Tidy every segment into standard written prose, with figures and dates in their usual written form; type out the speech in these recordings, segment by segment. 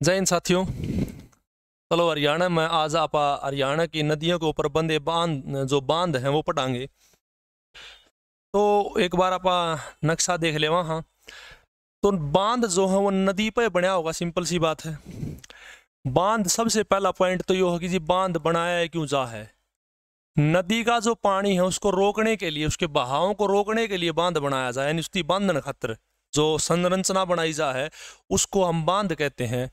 जय हिंद साथियों। चलो हरियाणा में आज आप हरियाणा की नदियों के ऊपर बंधे जो बांध हैं वो पढ़ाएंगे। तो एक बार आप नक्शा देख ले वहाँ। तो बांध जो है वो नदी पे बना होगा, सिंपल सी बात है। बांध सबसे पहला पॉइंट तो ये होगा कि जी बांध बनाया है क्यों जा है। नदी का जो पानी है उसको रोकने के लिए, उसके बहाव को रोकने के लिए बांध बनाया जाए, यानी उसकी बांधन खातिर जो संरचना बनाई जा है उसको हम बांध कहते हैं।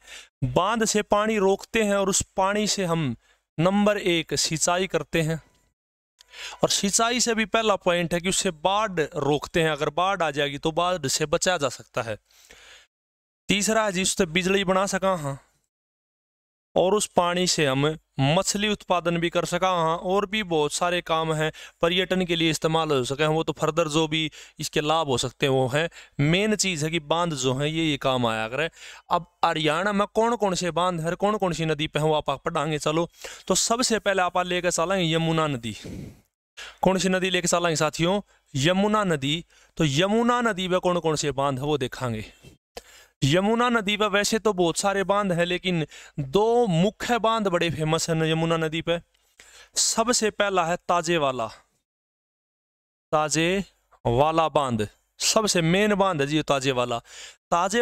बांध से पानी रोकते हैं और उस पानी से हम नंबर 1 सिंचाई करते हैं। और सिंचाई से भी पहला पॉइंट है कि उससे बाढ़ रोकते हैं। अगर बाढ़ आ जाएगी तो बाढ़ से बचाया जा सकता है। तीसरा है जी उससे बिजली बना सका हाँ, और उस पानी से हम मछली उत्पादन भी कर सका हाँ, और भी बहुत सारे काम हैं, पर्यटन के लिए इस्तेमाल हो सके हैं। वो तो फर्दर जो भी इसके लाभ हो सकते हैं वो है। मेन चीज़ है कि बांध जो है ये काम आया करें। अब हरियाणा में कौन कौन से बांध है, कौन कौन सी नदी पे है वो आप पढ़ाएंगे। चलो तो सबसे पहले आप लेकर चलेंगे यमुना नदी। कौन सी नदी लेके चलेंगे साथियों? यमुना नदी। तो यमुना नदी पे कौन कौन से बांध है वो देखेंगे। यमुना नदी पर वैसे तो बहुत सारे बांध हैं, लेकिन 2 मुख्य बांध बड़े फेमस हैं यमुना नदी पे। सबसे पहला है ताजे वाला बांध। सबसे मेन बांध है जी ताजे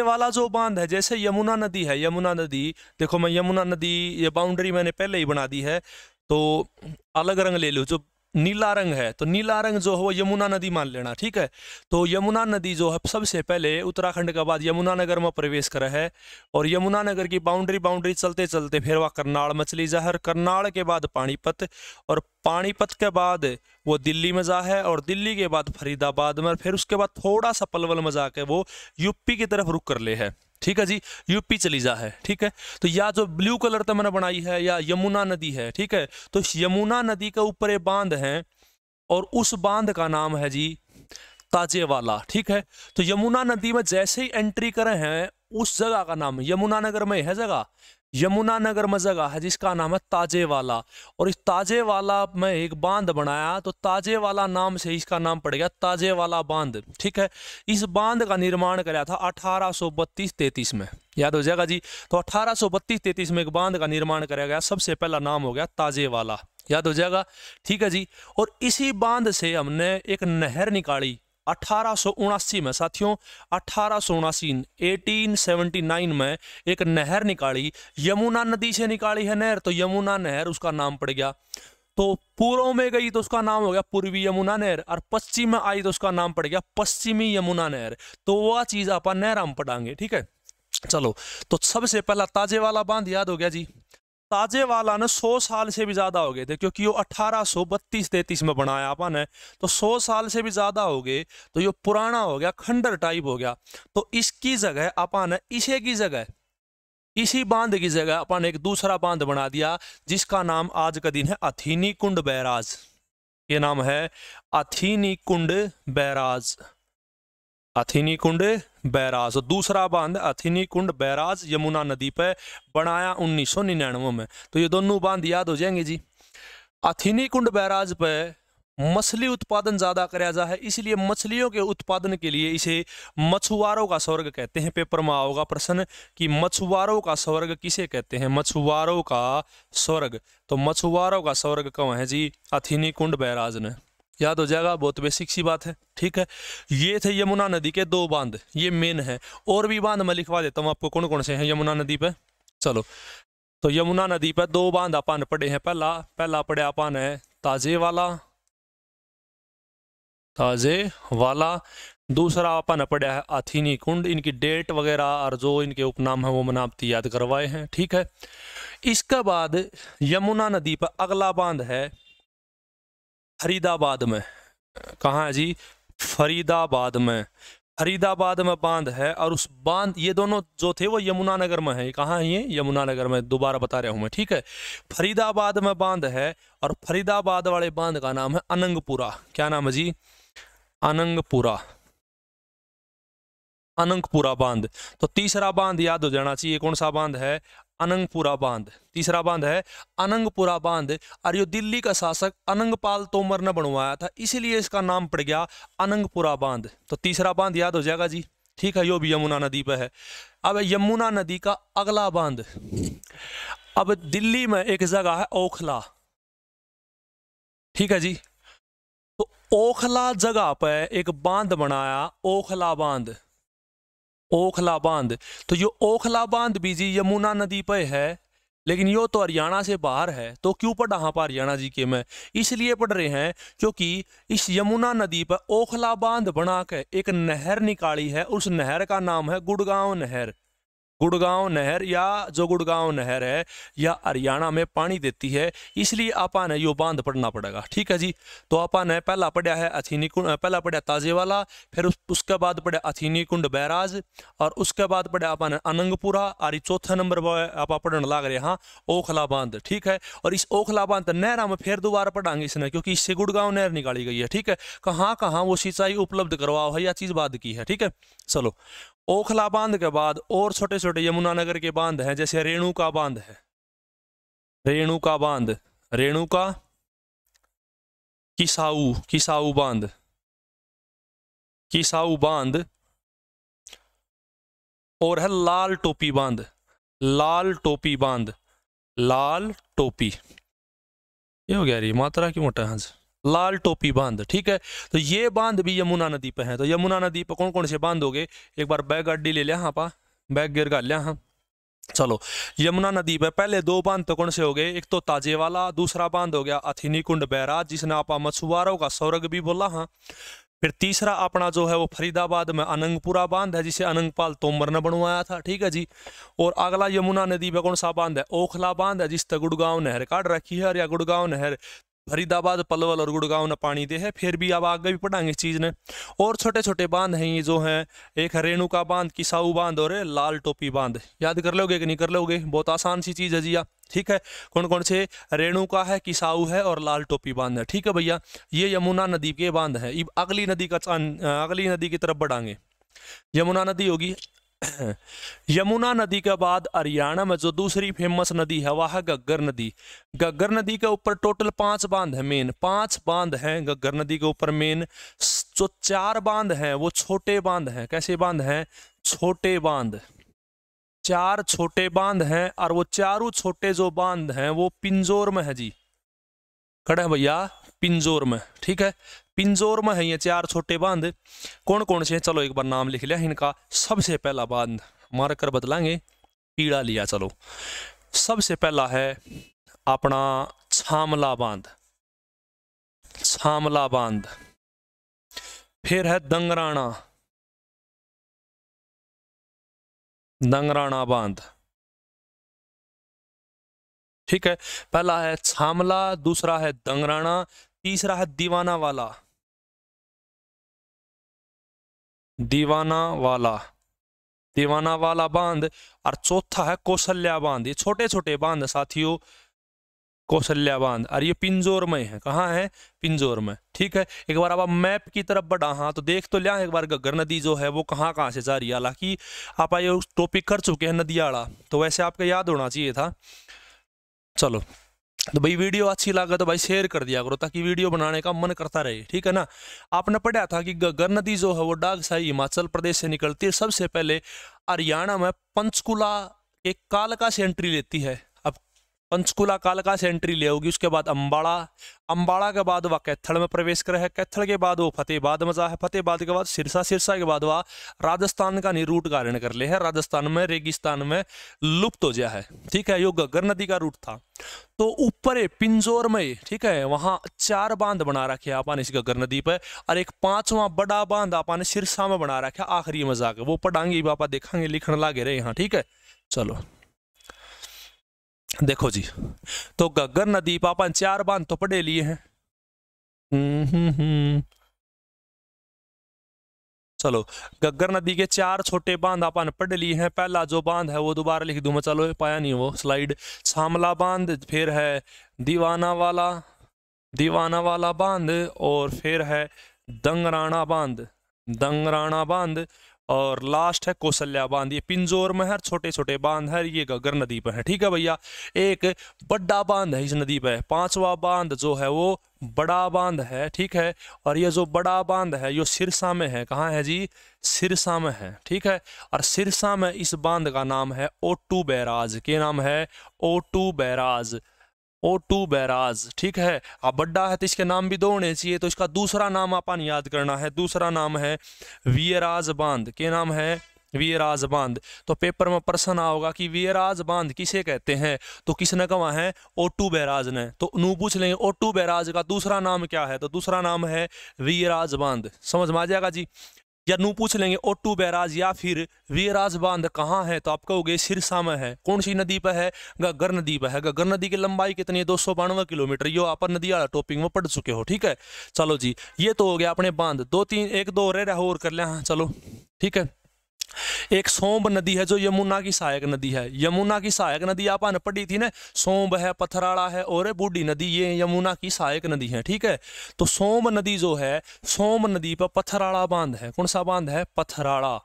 वाला जो बांध है। जैसे यमुना नदी है, यमुना नदी देखो, मैं यमुना नदी ये बाउंड्री मैंने पहले ही बना दी है, तो अलग रंग ले लो। जो नीला रंग है तो नीला रंग जो है वो यमुना नदी मान लेना, ठीक है। तो यमुना नदी जो है सबसे पहले उत्तराखंड के बाद यमुनानगर में प्रवेश करा है, और यमुनानगर की बाउंड्री चलते चलते फिर वह करनाल में चली जा है। करनाल के बाद पानीपत, और पानीपत के बाद वो दिल्ली में जा है, और दिल्ली के बाद फरीदाबाद में, फिर उसके बाद थोड़ा सा पलवल में जाके वो यूपी की तरफ रुक कर ले है, ठीक है जी, यूपी चली जा है, ठीक है। तो या जो ब्लू कलर तो मैंने बनाई है या यमुना नदी है, ठीक है। तो इस यमुना नदी के ऊपर ये बांध है, और उस बांध का नाम है जी ताजे वाला, ठीक है। तो यमुना नदी में जैसे ही एंट्री करे हैं उस जगह का नाम, यमुनानगर में है जगह, यमुनानगर में जगह है जिसका नाम है ताजे वाला। और इस ताजे वाला में एक बांध बनाया, तो ताजे वाला नाम से इसका नाम पड़ गया ताजे वाला बांध, ठीक है। इस बांध का निर्माण कराया था 1832-33 में, याद हो जाएगा जी। तो 1832-33 में एक बांध का निर्माण कराया गया, सबसे पहला नाम हो गया ताजे वाला, याद हो जाएगा, ठीक है जी। और इसी बांध से हमने एक नहर निकाली 1879 में साथियों, 1879 में एक नहर निकाली। यमुना नदी से निकाली है नहर, तो यमुना नहर उसका नाम पड़ गया। तो पूर्व में गई तो उसका नाम हो गया पूर्वी यमुना नहर, और पश्चिम में आई तो उसका नाम पड़ गया पश्चिमी यमुना नहर। तो वह चीज अपन नहर हम पढ़ाएंगे, ठीक है। चलो तो सबसे पहला ताजे वाला बांध याद हो गया जी। ताजे वाला ना 100 साल से भी ज्यादा हो गए थे, क्योंकि वो 1832-33 में बनाया अपन है, तो 100 साल से भी ज्यादा हो गए, तो ये पुराना हो गया, खंडर टाइप हो गया। तो इसकी जगह अपन इसी बांध की जगह अपन एक दूसरा बांध बना दिया, जिसका नाम आज का दिन है अथीनी कुंड बैराज। ये नाम है अथीनी कुंड बैराज, अथीनी कुंड बैराज। दूसरा बांध अथीनी कुंड बैराज यमुना नदी पे बनाया 1999 में। तो ये दोनों बांध याद हो जाएंगे जी। अथीनी कुंड बैराज पे मछली उत्पादन ज्यादा कराया जा है, इसलिए मछलियों के उत्पादन के लिए इसे मछुआरों का स्वर्ग कहते हैं। पेपर में आओगा प्रश्न कि मछुआरों का स्वर्ग किसे कहते हैं, मछुआरों का स्वर्ग। तो मछुआरों का स्वर्ग कौन है जी? अथीनी कुंड बैराज ने, याद हो जाएगा, बहुत बेसिक सी बात है, ठीक है। ये थे यमुना नदी के 2 बांध, ये मेन है। और भी बांध मैं लिखवा देता हूँ आपको कौन कौन से हैं यमुना नदी पे। चलो तो यमुना नदी पे 2 बांध अपन पढ़े हैं। पहला पढ़े अपन है ताजे वाला, दूसरा अपन पढ़ा है अथीनी कुंड। इनकी डेट वगैरह और जो इनके उपनाम है वो मैंने आपको याद करवाए हैं, ठीक है। इसके बाद यमुना नदी पर अगला बांध है फरीदाबाद में। कहाँ है जी? फरीदाबाद में बांध है, और उस बांध, ये दोनों जो थे वो यमुनानगर में है। कहाँ है ये? यमुनानगर में, दोबारा बता रहा हूँ मैं, ठीक है। फरीदाबाद में बांध है, और फरीदाबाद वाले बांध का नाम है अनंगपुरा। क्या नाम है जी? अनंगपुरा बांध। तो तीसरा बांध याद हो जाना चाहिए, कौन सा बांध है? अनंगपुरा बांध। तीसरा बांध है अनंगपुरा बांध, और ये दिल्ली का शासक अनंगपाल तोमर ने बनवाया था, इसीलिए इसका नाम पड़ गया अनंगपुरा बांध। तो तीसरा बांध याद हो जाएगा जी। ठीक है, यो भी यमुना नदी पे है। अब यमुना नदी का अगला बांध, अब दिल्ली में एक जगह है ओखला, ठीक है जी। तो ओखला जगह पे एक बांध बनाया, ओखला बांध, ओखला बांध। तो ये ओखला बांध भी जी यमुना नदी पे है, लेकिन यो तो हरियाणा से बाहर है। तो क्यों पढ़ा यहाँ पर हरियाणा जी के में? इसलिए पढ़ रहे हैं क्योंकि इस यमुना नदी पर ओखला बांध बना के एक नहर निकाली है, उस नहर का नाम है गुड़गांव नहर। गुड़गांव नहर, या जो गुड़गांव नहर है या हरियाणा में पानी देती है, इसलिए आपा ने यो बांध पढ़ना पड़ेगा, ठीक है जी। तो आपा ने पहला पढ़ा है अथीनी कुंड, पहला पढ़ा ताजेवाला, फिर उसके बाद पढ़ा अथीनी कुंड बैराज, और उसके बाद पढ़ा आपा ने अनंगपुरा, और चौथा नंबर आपा पढ़ने लग रहे हाँ ओखला बांध, ठीक है। और इस ओखला बांध नहर में फिर दोबारा पढ़ाएंगे इसने, क्योंकि इससे गुड़गांव नहर निकाली गई है, ठीक है। कहाँ कहाँ वो सिंचाई उपलब्ध करवाओ है, या चीज बाद की है, ठीक है। चलो, ओखला बांध के बाद और छोटे छोटे यमुनानगर के बांध हैं, जैसे रेणुका बांध है, रेणुका बांध, रेणुका, किसाऊ, किसाऊ बांध, किसाऊ बांध, और है लाल टोपी बांध, लाल टोपी बांध, लाल टोपी, ये हो गया री मात्रा की मोटा है, लाल टोपी बांध, ठीक है। तो ये बांध भी यमुना नदी पे है। तो यमुना नदी पे कौन कौन से बांध हो गए? एक बार बैग गाड़ी ले लिया हाँ पा, बैग गिर गा लिया हाँ। चलो, यमुना नदी पे पहले दो बांध तो कौन से हो गए? एक तो ताजेवाला, दूसरा बांध हो गया अथीनी कुंड बैराज, जिसने आपा मछुआरों का स्वर्ग भी बोला हाँ। फिर तीसरा अपना जो है वो फरीदाबाद में अनंगपुरा बांध है, जिसे अनंगपाल तोमर ने बनवाया था, ठीक है जी। और अगला यमुना नदी पे कौन सा बांध है? ओखला बांध है, जिस तक गुड़गांव नहर काट रखी है, और या गुड़गांव नहर फरीदाबाद, पलवल और गुड़गांव ने पानी दे है। फिर भी अब आगे भी पढ़ाएंगे इस चीज ने। और छोटे छोटे बांध हैं ये जो हैं, एक है रेणुका बांध, किसाऊ बांध और लाल टोपी बांध। याद कर लोगे कि नहीं कर लोगे? बहुत आसान सी चीज है जी, ठीक है। कौन कौन से? रेणुका है, किसाऊ है और लाल टोपी बांध है, ठीक है भैया। ये यमुना नदी के बांध है। अब अगली नदी का अगली नदी की तरफ बढ़ाएंगे। यमुना नदी होगी। यमुना नदी के बाद हरियाणा में जो दूसरी फेमस नदी है वह है घग्गर नदी। घग्गर नदी के ऊपर टोटल 5 बांध है, मेन 5 बांध हैं घग्गर नदी के ऊपर मेन। जो 4 बांध हैं वो छोटे बांध हैं। कैसे बांध हैं? छोटे बांध, 4 छोटे बांध हैं, और वो चारों छोटे जो बांध हैं वो पिंजौर में है जी। खड़े भैया पिंजौर में, ठीक है, पिंजौर में है ये 4 छोटे बांध। कौन कौन से हैं? चलो एक बार नाम लिख लिया इनका। सबसे पहला बांध मारकर बदलाएंगे, पीड़ा लिया। चलो, सबसे पहला है अपना छामला बांध, छामला बांध। फिर है दंगराना, दंगराना बांध, ठीक है। पहला है छामला, दूसरा है दंगराना, तीसरा है दीवाना वाला, दीवाना वाला, दीवाना वाला बांध, और चौथा है कौशल्या बांध। ये छोटे छोटे बांध साथियों, कौशल्या बांध, और ये पिंजौर में है। कहाँ है? पिंजौर में, ठीक है। एक बार अब आप मैप की तरफ बढ़ा हाँ तो देख तो लिया एक बार घग्गर नदी जो है वो कहाँ कहाँ से जा रही है। हालांकि आप ये टॉपिक कर चुके हैं नदियाड़ा, तो वैसे आपको याद होना चाहिए था। चलो, तो भाई वीडियो अच्छी लगा तो भाई शेयर कर दिया करो, ताकि वीडियो बनाने का मन करता रहे, ठीक है ना। आपने पढ़ा था कि घग्गर नदी जो है वो डागसाई हिमाचल प्रदेश से निकलती है। सबसे पहले हरियाणा में पंचकुला के कालका से एंट्री लेती है। अब पंचकुला कालका से एंट्री ले होगी, उसके बाद अम्बाड़ा, अम्बाड़ा के बाद वह कैथल में प्रवेश करे है, कैथल के बाद वो फतेहबाद में जा है, फतेहबाद के बाद सिरसा, सिरसा के बाद वह राजस्थान का रूट धारण कर ले है, राजस्थान में रेगिस्तान में लुप्त हो गया है, ठीक है। यो घग्गर नदी का रूट था। तो ऊपर है पिंजौर में, ठीक है, वहां 4 बांध बना रखे आपने इस घग्गर नदी पे, और एक 5वां बड़ा बांध आपने सिरसा में बना रखा आखिरी में जाकर। वो पढ़ाएंगे पापा, देखेंगे, लिखने लागे रहे यहाँ, ठीक है। चलो देखो जी, तो घग्गर नदी पापा 4 बांध तो पढ़े लिए हैं। चलो, घग्गर नदी के 4 छोटे बांध अपन पढ़ लिए हैं। पहला जो बांध है वो दोबारा लिख दूं मैं, चलो पाया नहीं वो स्लाइड। छामला बांध, फिर है दीवाना वाला, दीवाना वाला बांध, और फिर है दंगराना बांध, दंगराना बांध, और लास्ट है कौशल्या बांध, ये पिंजौर में है, छोटे छोटे बांध है, ये घग्गर नदी पर है। ठीक है भैया, एक बड़ा बांध है इस नदी पे, पांचवा बांध जो है वो बड़ा बांध है। ठीक है, और ये जो बड़ा बांध है ये सिरसा में है। कहाँ है जी? सिरसा में है। ठीक है, और सिरसा में इस बांध का नाम है ओटू बैराज। क्या नाम है? ओटू बैराज, ओटू बैराज। ठीक है, अब बड्डा है तो इसके नाम भी दो होने चाहिए, तो इसका दूसरा नाम अपन याद करना है, दूसरा नाम है वीराज बांध। क्या नाम है? वीराज बांध। तो पेपर में प्रश्न आओगा कि वीराज बांध किसे कहते हैं, तो किसने कहा है? ओटू बैराज ने। तो नू पूछ लेंगे ओटू बैराज का दूसरा नाम क्या है, तो दूसरा नाम है वीराज बांध। समझ में आ जाएगा जी। या नू पूछ लेंगे ओटू बैराज या फिर वीराज बांध कहाँ है, तो आप कहोगे सिरसा में है। कौन सी नदी पर है? घग्गर नदी पर है। घग्गर नदी की लंबाई कितनी है? 292 किलोमीटर। यो आप नदी वाला टॉपिक में पढ़ चुके हो। ठीक है, चलो जी, ये तो हो गया अपने बांध। दो तीन एक दो और कर लिया। हाँ चलो ठीक है। एक सोंब नदी है जो यमुना की सहायक नदी है। यमुना की सहायक नदी आपने पढ़ी थी ना, सोंब है, पथराड़ा है और बूढ़ी नदी, ये यमुना की सहायक नदी है। ठीक है, तो सोंब नदी जो है, सोंब नदी पर पथराड़ा बांध है। कौन सा बांध है? पथराड़ा।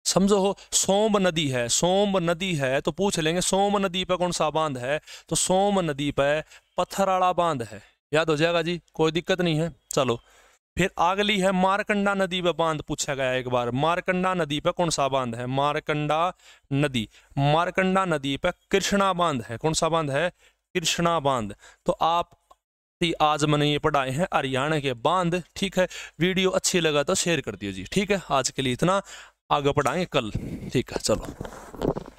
समझो हो, सोंब नदी है, सोंब नदी है, तो पूछ लेंगे सोंब नदी पर कौन सा बांध है, तो सोंब नदी पर पथराड़ा बांध है। याद हो जाएगा जी, कोई दिक्कत नहीं है। चलो फिर अगली है मारकंडा नदी पे बांध पूछा गया एक बार। मारकंडा नदी पे कौन सा बांध है? मारकंडा नदी, मारकंडा नदी पे कृष्णा बांध है। कौन सा बांध है? कृष्णा बांध। तो आप आज मैंने ये पढ़ाए हैं हरियाणा के बांध। ठीक है, वीडियो अच्छी लगा तो शेयर कर दियो जी। ठीक है, आज के लिए इतना, आगे पढ़ाएंगे कल। ठीक है, चलो।